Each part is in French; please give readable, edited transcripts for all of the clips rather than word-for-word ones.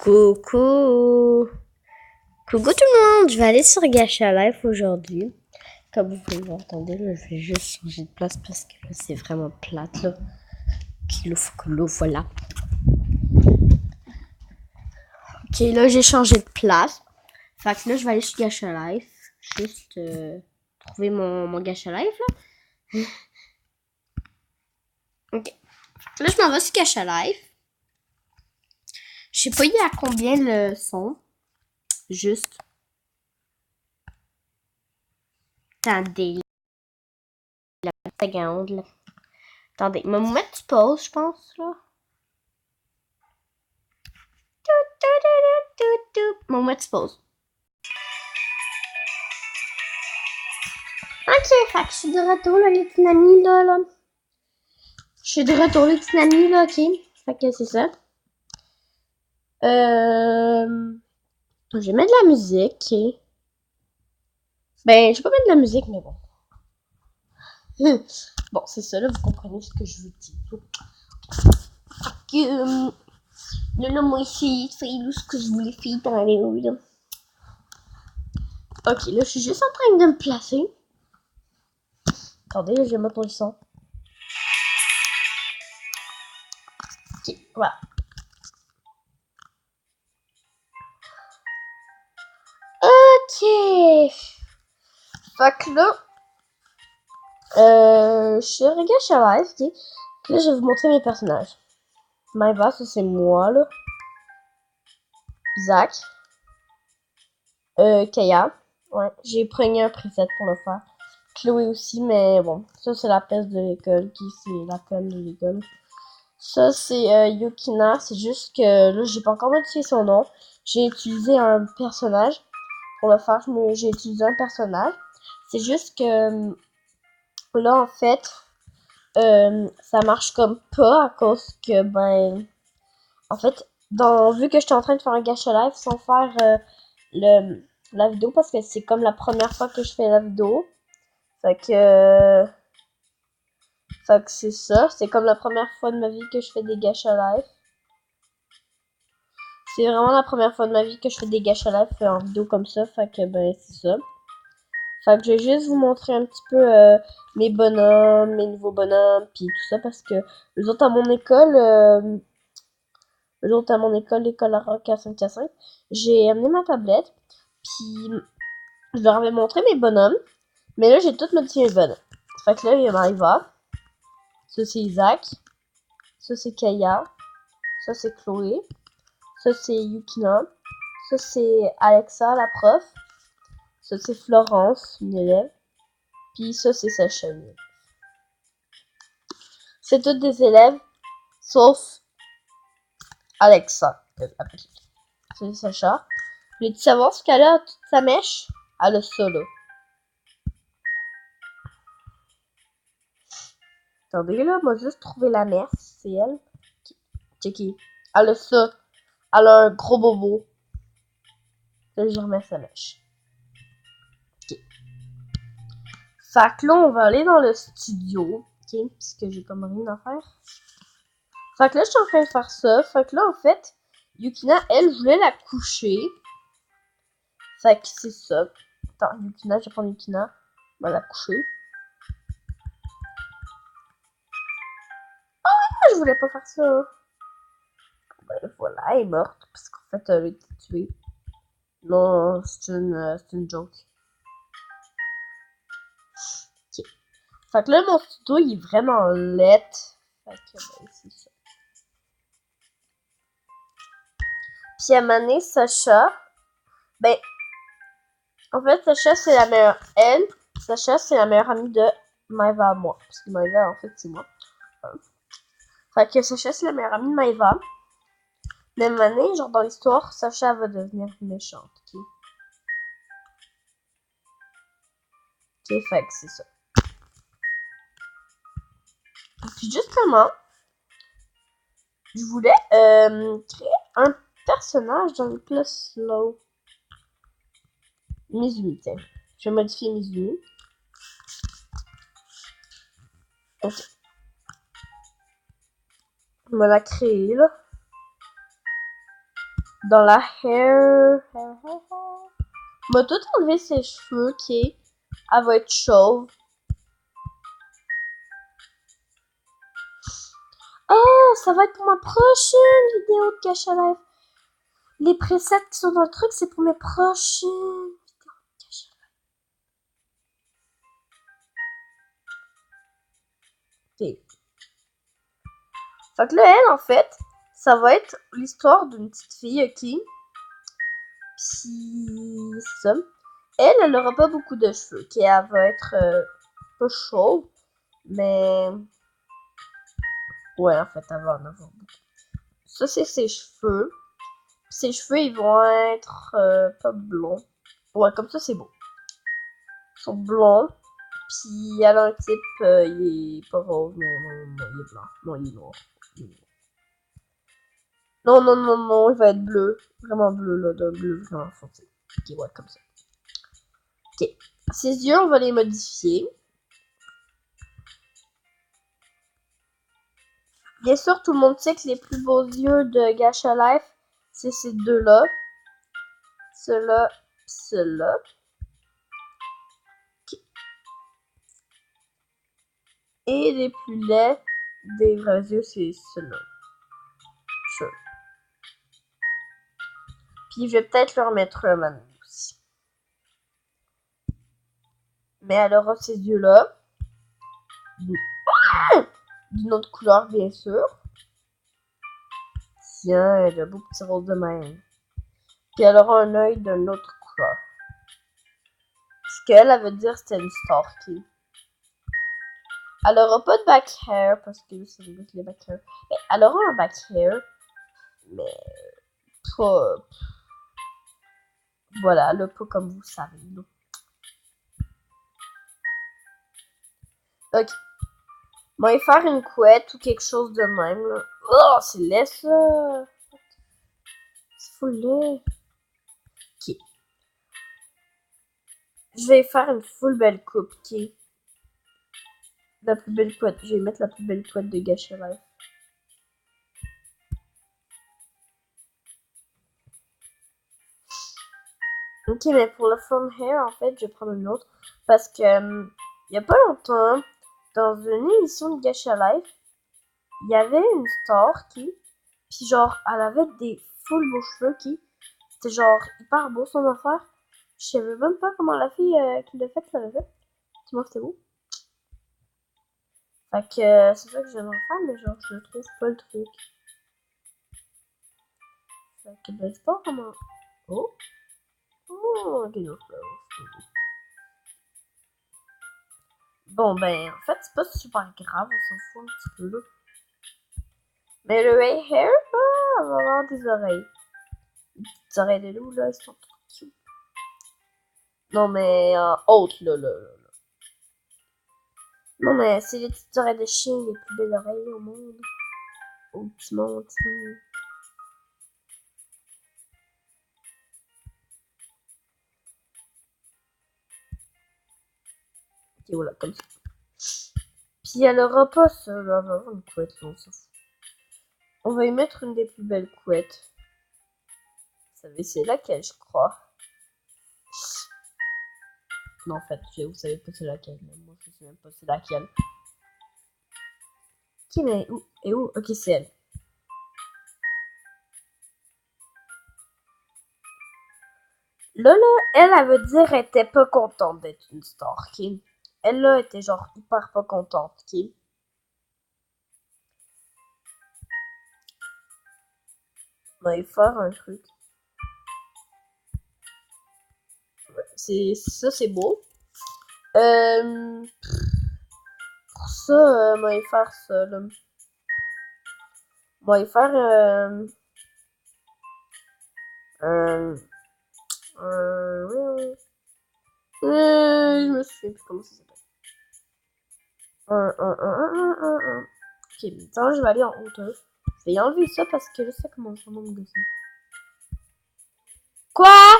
Coucou! Coucou tout le monde! Je vais aller sur Gacha Life aujourd'hui. Comme vous pouvez l'entendre, là, je vais juste changer de place parce que là, c'est vraiment plate, là. Voilà. Ok, là, j'ai changé de place. Fait que là, je vais aller sur Gacha Life. Juste trouver mon Gacha Life, là. Ok. Là, je m'en vais sur Gacha Life. Je sais pas, il y a combien le son. Juste. Attendez. La seconde, là. Attendez, je vais me mettre pause, je pense, là. Je vais me mettre pause. Ok, fait que je suis de retour, là, les petits amis, là. Je suis de retour, les petits amis, là, ok. Fait que c'est ça. Je vais mettre de la musique, ok. Ben, je vais pas mettre de la musique, mais bon. Bon, c'est ça, là, vous comprenez ce que je vous dis. Là, moi, ici, c'est ce que je voulais faire dans les rues, là. Ok, là, je suis juste en train de me placer. Attendez, là, je vais mettre le son. Ok, voilà. Ok. Fait que là, je suis Gacha Life, ok. Là, je vais vous montrer mes personnages. Maeva, ça c'est moi, là. Zach. Kaya. Ouais, j'ai pris un preset pour le faire. Chloé aussi, mais bon. Ça, c'est la pièce de l'école, qui c'est la conne de l'école. Ça, c'est Yukina. C'est juste que là, j'ai pas encore modifié son nom. J'ai utilisé un personnage. Pour le faire, j'ai utilisé un personnage. C'est juste que là, en fait, ça marche comme pas à cause que, ben, en fait, vu que j'étais en train de faire un Gacha Live sans faire la vidéo, parce que c'est comme la première fois que je fais la vidéo. Fait que c'est ça. C'est comme la première fois de ma vie que je fais des Gacha Live. C'est vraiment la première fois de ma vie que je fais des Gacha Live en vidéo comme ça. Fait que, ben, c'est ça. Fait que je vais juste vous montrer un petit peu mes bonhommes, mes nouveaux bonhommes, puis tout ça, parce que les autres à mon école, l'école à Rock à 5 j'ai amené ma tablette, puis je leur avais montré mes bonhommes, mais là j'ai tout modifié mes bonhommes. Fait que là il y a Maïva, ça c'est Isaac, ça c'est Kaya, ça c'est Chloé, ça c'est Yukina, ça c'est Alexa la prof, ça c'est Florence, une élève, puis ça c'est Sacha. C'est toutes des élèves, sauf Alexa. C'est Sacha. Voulais-tu savoir ce qu'elle a toute sa mèche? Elle a ça, là. Attendez, là, moi juste trouvé la mère. C'est elle. Checky. Elle a ça. Elle a un gros bobo. Là, je remets sa mèche. Ok. Fait que là, on va aller dans le studio. Ok, puisque j'ai comme rien à faire. Fait que là, je suis en train de faire ça. Fait que là, en fait, Yukina, elle, voulait la coucher. Fait que c'est ça. Attends, Yukina, je vais prendre Yukina. On va la coucher. Ah, je voulais pas faire ça. Ben voilà, elle est morte. Parce qu'en fait, elle a été tuée. Non, c'est une joke. Ok. Fait que là, mon studio, il est vraiment laid. Fait que, ben, c'est ça. Puis à Mané, Sacha, ben, en fait, Sacha, c'est la meilleure. Sacha, c'est la meilleure amie de Maëva à moi. Parce que Maëva, en fait, c'est moi. Fait que Sacha, c'est la meilleure amie de Maëva. Même année, genre dans l'histoire, Sacha va devenir méchante. Ok, fait que c'est ça. Puis justement, je voulais créer un personnage dans le plus slow. Mizumi, tiens. Je vais modifier Mizumi. Ok. On va la créer, là. dans la hair. M'a tout enlevé ses cheveux, ok. Elle va être chauve. Oh, ça va être pour ma prochaine vidéo de Cache à Live. Les presets qui sont dans le truc, c'est pour mes prochaines vidéos de Cache à Live. Ok. Fait que là, elle, en fait, ça va être l'histoire d'une petite fille, ok. Puis, c'est ça. Elle aura pas beaucoup de cheveux, ok. Elle va être pas chauve, mais... Ouais, en fait, elle va en avoir beaucoup. Ça, c'est ses cheveux. Ses cheveux, ils vont être pas blonds. Ouais, comme ça, c'est beau. Ils sont blonds. Puis, elle a un type, il est pas rose, non, il est blanc. Non, il est noir. Non, non, non, non, il va être bleu. Vraiment bleu, là, d'un bleu vraiment foncé. Ok, ouais, comme ça. Ok. Ses yeux, on va les modifier. Bien sûr, tout le monde sait que les plus beaux yeux de Gacha Life, c'est ces deux-là. Ceux-là, ceux-là. Okay. Et les plus laids des vrais yeux, c'est ceux-là. Sure. Puis je vais peut-être leur mettre un maintenant aussi. Mais elle aura ces yeux-là. D'une autre couleur, bien sûr. Tiens, elle a beau petit rose de même. Puis elle aura un œil d'une autre couleur. Ce qu'elle, elle veut dire, c'était une Starkey. Elle aura pas de back hair, parce que c'est les back hair. Mais elle aura un back hair, mais pas... Voilà, là, pas comme vous savez. Là. Ok. Moi, il faire une couette ou quelque chose de même, là. Oh, c'est laid, ça! C'est full laid. Ok. Je vais faire une full belle coupe, ok? La plus belle couette. Je vais mettre la plus belle couette de Gacha Life. Ok, mais pour le from hair, en fait, je vais prendre une autre. Parce que, il y a pas longtemps, dans une émission de Gacha Life, il y avait une star qui, puis genre, elle avait des full beaux cheveux qui, c'était genre hyper beau son affaire. Je savais même pas comment la fille qui l'a fait, ça l'a fait. Dis-moi que c'était beau. Fait que c'est ça que j'aimerais faire, mais genre, je trouve pas le truc. Fait que ben, c'est pas vraiment. Oh! Oh, ok, non, bon, ben, en fait, c'est pas super grave, on s'en fout un petit peu, là. Mais le hair, on va avoir des oreilles. Les petites oreilles de loup, là, elles sont trop cute. Non, mais hautes, là. Non, mais c'est les petites oreilles de chien, les plus belles oreilles au monde. Au petit monde, ok, voilà, comme ça. Puis elle aura pas ça, là, elle va avoir une couette, là, on s'en fout. On va y mettre une des plus belles couettes. Vous savez, c'est laquelle, je crois. Non, en fait, vous savez pas c'est laquelle. Mais moi, je sais même pas c'est laquelle. Qui mais où? Et où? Ok, c'est elle. Là, elle veut dire elle était pas contente d'être une star, ok? Elle, là, était genre hyper pas contente, ok? On va y faire un truc. C'est ça, c'est beau. Pour ça, on va y faire ça, là. On va y faire un, oui, oui. Je me souviens plus comment ça s'appelle. Ok, maintenant je vais aller en hauteur. Je vais y enlever ça parce que là, ça commence vraiment à me gosser. Quoi?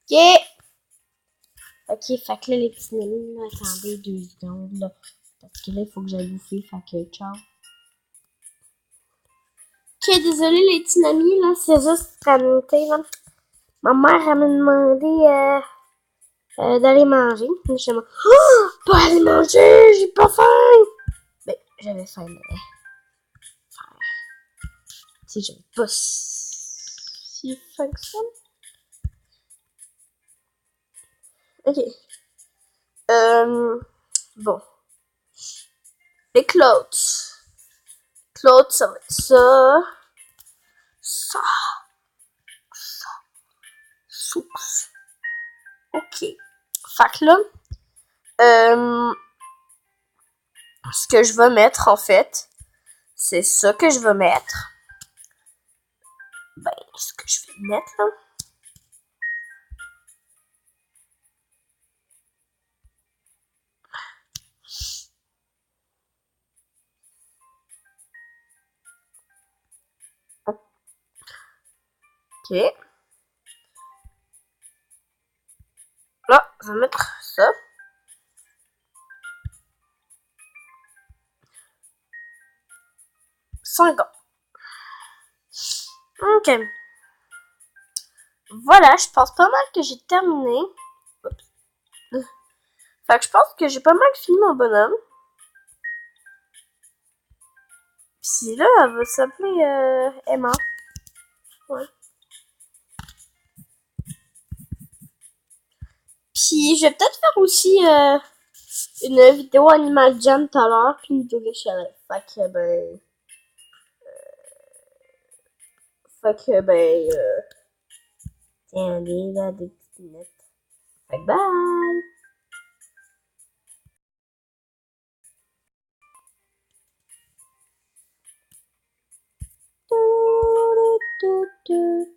Ok. Ok, fait que là, les petits nélus, attendez 2 secondes, là. Parce que là, il faut que j'aille bouffer, fait que ciao. Ok, désolé les petits amis, là, c'est juste t'es là. Ma mère, elle m'a demandé d'aller manger. Je me oh, pas aller manger, j'ai pas faim. Ben, j'avais faim, mais si j'avais pas si faim que ça. Ok. Bon. Les clothes. Clothes, ça va être ça. Ça. Source. Ok. Fait que là, ce que je vais mettre, en fait, c'est ça que je vais mettre. Ben, ce que je vais mettre, là. Ok. Là, je vais mettre ça. Sans gants. Ok. Voilà, je pense pas mal que j'ai terminé. Oups. Fait que je pense que j'ai pas mal fini mon bonhomme. Puis là, elle va s'appeler Emma. Ouais. Puis je vais peut-être faire aussi une vidéo Animal Jam tout à l'heure, puis une vidéo de chalet. Tiens, allez, là, des petites lunettes. Fait que bye! Do, do, do, do.